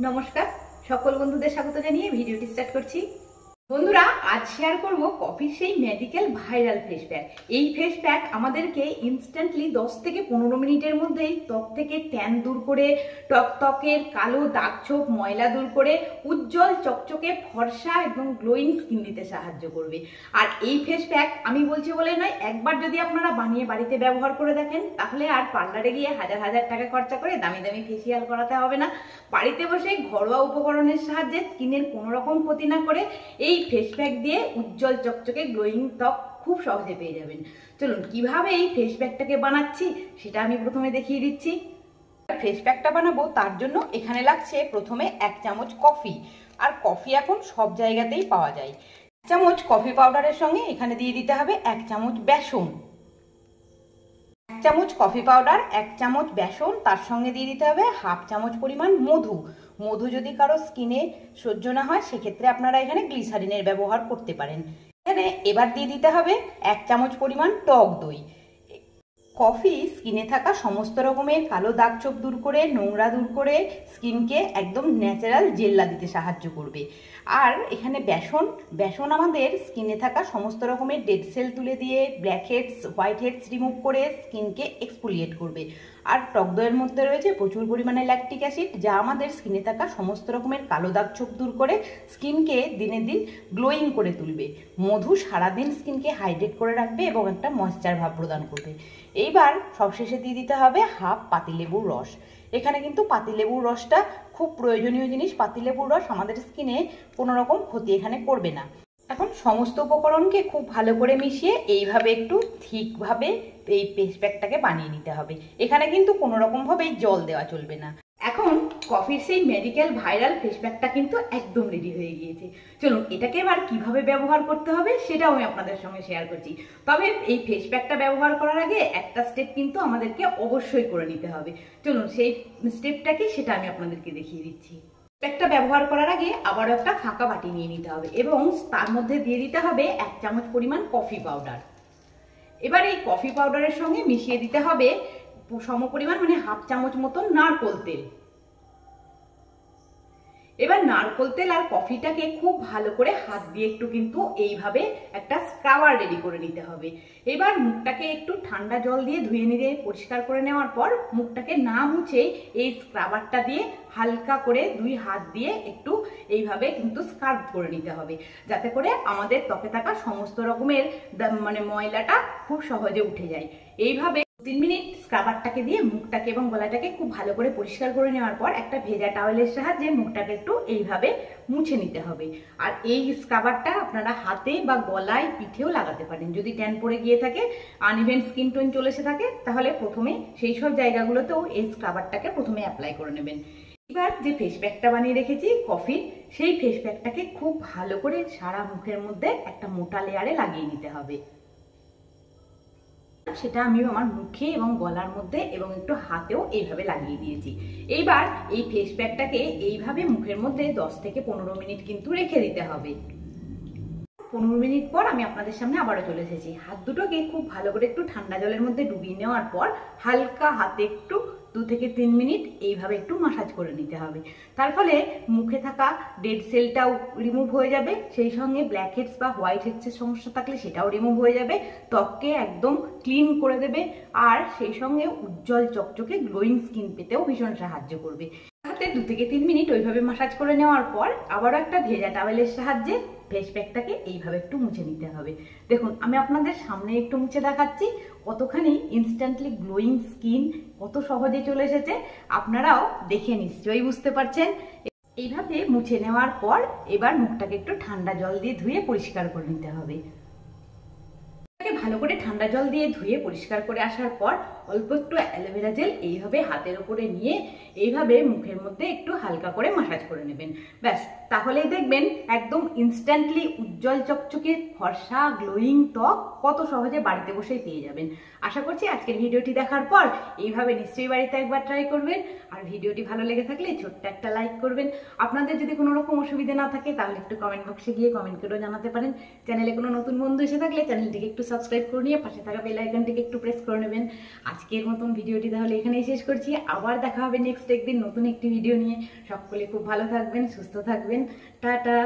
নমস্কার, সকল বন্ধুদের স্বাগত জানিয়ে ভিডিওটি স্টার্ট করছি। বন্ধুরা, আজ শেয়ার করব কফির সেই ম্যাজিক্যাল ভাইরাল ফেস প্যাক। এই ফেস প্যাক আমাদেরকে ইনস্ট্যান্টলি 10 থেকে 15 মিনিটের মধ্যেই ত্বক থেকে ট্যান দূর করে, ত্বকের কালো দাগ ছোপ ময়লা দূর করে উজ্জ্বল চকচকে ফর্সা এবং গ্লোয়িং স্কিন দিতে সাহায্য করবে। আর এই ফেস প্যাক আমি বলছি বলে নয়, একবার যদি আপনারা বানিয়ে বাড়িতে ব্যবহার করে দেখেন তাহলে আর পার্লারে গিয়ে হাজার হাজার টাকা খরচা করে দামি দামি ফেসিয়াল করাতে হবে না। বাড়িতে বসে ঘরোয়া উপকরণের সাহায্যে স্কিনের কোনো রকম ক্ষতি না করে এই ফেস প্যাক দিয়ে উজ্জ্বল চকচকে গ্লোয়িং ত্বক খুব সহজে পেয়ে যাবেন। চলুন কিভাবে এই ফেস প্যাকটাকে বানাচ্ছি সেটা আমি প্রথমে দেখিয়ে দিচ্ছি। ফেস প্যাকটা বানাবো তার জন্য এখানে লাগছে প্রথমে 1 চামচ কফি। আর কফি এখন সব জায়গাতেই পাওয়া যায়। 1 চামচ কফি পাউডারের সঙ্গে এখানে দিয়ে দিতে হবে 1 চামচ বেসন। 1 চামচ কফি পাউডার, 1 চামচ বেসন, তার সঙ্গে দিয়ে দিতে হবে 1/2 চামচ পরিমাণ মধু। মধু যদি কারো স্কিনে সহ্য না হয় সেক্ষেত্রে আপনারা এখানে গ্লিসারিনের ব্যবহার করতে পারেন। এখানে এবার দিয়ে দিতে হবে 1 চামচ পরিমাণ টক দই। কফি স্কিনে থাকা সমস্ত রকমের কালো দাগ ছোপ দূর করে, নোংরা দূর করে স্কিনকে একদম ন্যাচারাল জেল্লা দিতে সাহায্য করবে। আর এখানে বেসন আমাদের স্কিনে থাকা সমস্ত রকমের ডেড সেল তুলে দিয়ে blackheads, whiteheads remove করে স্কিনকে এক্সফোলিয়েট করবে। আর টক দইয়ের মধ্যে রয়েছে প্রচুর পরিমাণে ল্যাকটিক অ্যাসিড, যা আমাদের স্কিনে থাকা সমস্ত রকমের কালো দাগ ছোপ দূর করে স্কিনকে দিনের দিন গ্লোয়িং করে তুলবে। মধু সারাদিন স্কিনকে হাইড্রেট করে রাখবে এবং একটা ময়েশ্চার ভাব প্রদান করবে। এইবার সবশেষে দিয়ে দিতে হবে 1/2 পাতিলেবুর রস। এখানে কিন্তু পাতিলেবুর রসটা খুব প্রয়োজনীয় জিনিস। পাতিলেবুর রস আমাদের স্কিনে কোনো রকম ক্ষতি এখানে করবে না। এখন সমস্ত উপকরণকে খুব ভালো করে মিশিয়ে এইভাবে একটু ঠিকভাবে এই ফেস প্যাকটাকে বানিয়ে নিতে হবে। এখানে কিন্তু কোনো রকমভাবেই জল দেওয়া চলবে না। এখন কফির সেই ম্যাজিক্যাল ভাইরাল ফেস প্যাকটা কিন্তু একদম রেডি হয়ে গিয়েছে। চলুন এটাকে এবার কিভাবে ব্যবহার করতে হবে সেটাও আমি আপনাদের সঙ্গে শেয়ার করছি। তবে এই ফেস প্যাকটা ব্যবহার করার আগে একটা স্টেপ কিন্তু আমাদেরকে অবশ্যই করে নিতে হবে। চলুন সেই স্টেপটা কি সেটা আমি আপনাদেরকে দেখিয়ে দিচ্ছি। প্যাকটা ব্যবহার করার আগে আবারও একটা ফাঁকা বাটি নিয়ে নিতে হবে এবং তার মধ্যে দিয়ে দিতে হবে 1 চামচ পরিমাণ কফি পাউডার। এবার এই কফি পাউডারের সঙ্গে মিশিয়ে দিতে হবে সমপরিমাণ মানে 1/2 চামচ মতন নারকেল তেল। এবার নারকেল তেল আর কফিটাকে খুব ভালো করে হাত দিয়ে একটু কিন্তু এইভাবে একটা স্ক্রাবার রেডি করে নিতে হবে। এবার মুখটাকে একটু ঠান্ডা জল দিয়ে ধুয়ে নিয়ে পরিষ্কার করে নেওয়ার পর মুখটাকে না মুছে এই স্ক্রাবারটা দিয়ে হালকা করে 2 হাত দিয়ে একটু এইভাবে কিন্তু স্ক্রাব করে নিতে হবে, যাতে করে আমাদের ত্বকে থাকা সমস্ত রকমের মানে ময়লাটা খুব সহজে উঠে যায়। এইভাবে 3 মিনিট স্ক্রাবারটাকে দিয়ে মুখটাকে এবং গলাটাকে খুব ভালো করে পরিষ্কার করে নেওয়ার পর একটা ভেজা টাওয়েলের সাহায্যে মুখটাকে একটু এইভাবে মুছে নিতে হবে। আর এই স্ক্রাবারটা আপনারা হাতে বা গলায়, পিঠেও লাগাতে পারেন। যদি ট্যান পড়ে গিয়ে থাকে, আনইভেন স্কিন টোন চলে এসে থাকে, তাহলে প্রথমে সেই সব জায়গাগুলোতেও এই স্ক্রাবারটাকে প্রথমে অ্যাপ্লাই করে নেবেন। এবার যে ফেস প্যাকটা বানিয়ে রেখেছি কফির, সেই ফেস প্যাকটাকে খুব ভালো করে সারা মুখের মধ্যে একটা মোটা লেয়ারে লাগিয়ে নিতে হবে। সেটা আমি আমার মুখে এবং গলার মধ্যে এবং একটু হাতেও এইভাবে লাগিয়ে দিয়েছি। এইবার এই ফেস প্যাকটাকে এইভাবে মুখের মধ্যে 10 থেকে 15 মিনিট কিন্তু রেখে দিতে হবে। 15 মিনিট পর আমি আপনাদের সামনে আবারও চলে এসেছি। হাত দুটোকে খুব ভালো করে একটু ঠান্ডা জলের মধ্যে ডুবিয়ে নেওয়ার পর হালকা হাতে একটু 2 থেকে 3 মিনিট এইভাবে একটু মাসাজ করে নিতে হবে। তার ফলে মুখে থাকা ডেড সেলটাও রিমুভ হয়ে যাবে, সেই সঙ্গে ব্ল্যাক হেডস বা হোয়াইট হেডসের সমস্যা থাকলে সেটাও রিমুভ হয়ে যাবে, ত্বককে একদম ক্লিন করে দেবে, আর সেই সঙ্গে উজ্জ্বল চকচকে গ্লোয়িং স্কিন পেতেও ভীষণ সাহায্য করবে। হাতে 2 থেকে 3 মিনিট ওইভাবে মাসাজ করে নেওয়ার পর আবারও একটা ভেজা টাওয়েলের সাহায্যে ফেস প্যাকটাকে এইভাবে একটু মুছে নিতে হবে। দেখুন আমি আপনাদের সামনে একটু মুছে দেখাচ্ছি কতখানি ইনস্ট্যান্টলি গ্লোয়িং স্কিন কত সহজে চলে এসেছে। আপনারাও দেখে নিশ্চয়ই বুঝতে পারছেন। এইভাবে মুছে নেওয়ার পর এবার মুখটাকে একটু ঠান্ডা জল দিয়ে ধুয়ে পরিষ্কার করে নিতে হবে। ভালো করে ঠান্ডা জল দিয়ে ধুয়ে পরিষ্কার করে আসার পর অল্প একটু অ্যালোভেরা জেল এইভাবে হাতের উপরে নিয়ে এইভাবে মুখের মধ্যে একটু হালকা করে মাসাজ করে নেবেন। ব্যাস, তাহলেই দেখবেন একদম ইনস্ট্যান্টলি উজ্জ্বল চকচকে ফর্সা গ্লোয়িং ত্বক কত সহজে বাড়িতে বসেই পেয়ে যাবেন। আশা করছি আজকের ভিডিওটি দেখার পর এইভাবে নিশ্চয়ই বাড়িতে একবার ট্রাই করবেন। আর ভিডিওটি ভালো লেগে থাকলে ছোট্ট একটা লাইক করবেন। আপনাদের যদি কোনো রকম অসুবিধা না থাকে তাহলে একটু কমেন্ট বক্সে গিয়ে কমেন্ট করেও জানাতে পারেন। চ্যানেলে কোনো নতুন বন্ধু এসে থাকলে চ্যানেলটিকে একটু সাবস্ক্রাইব সাবস্ক্রাইব করে নিয়ে পাশে থাকা বেল আইকনটিকে একটু প্রেস করে নেবেন। আজকের মতন ভিডিওটি তাহলে এখানেই শেষ করছি। আবার দেখা হবে নেক্সট একদিন নতুন একটি ভিডিও নিয়ে। সকলে খুব ভালো থাকবেন, সুস্থ থাকবেন। টাটা।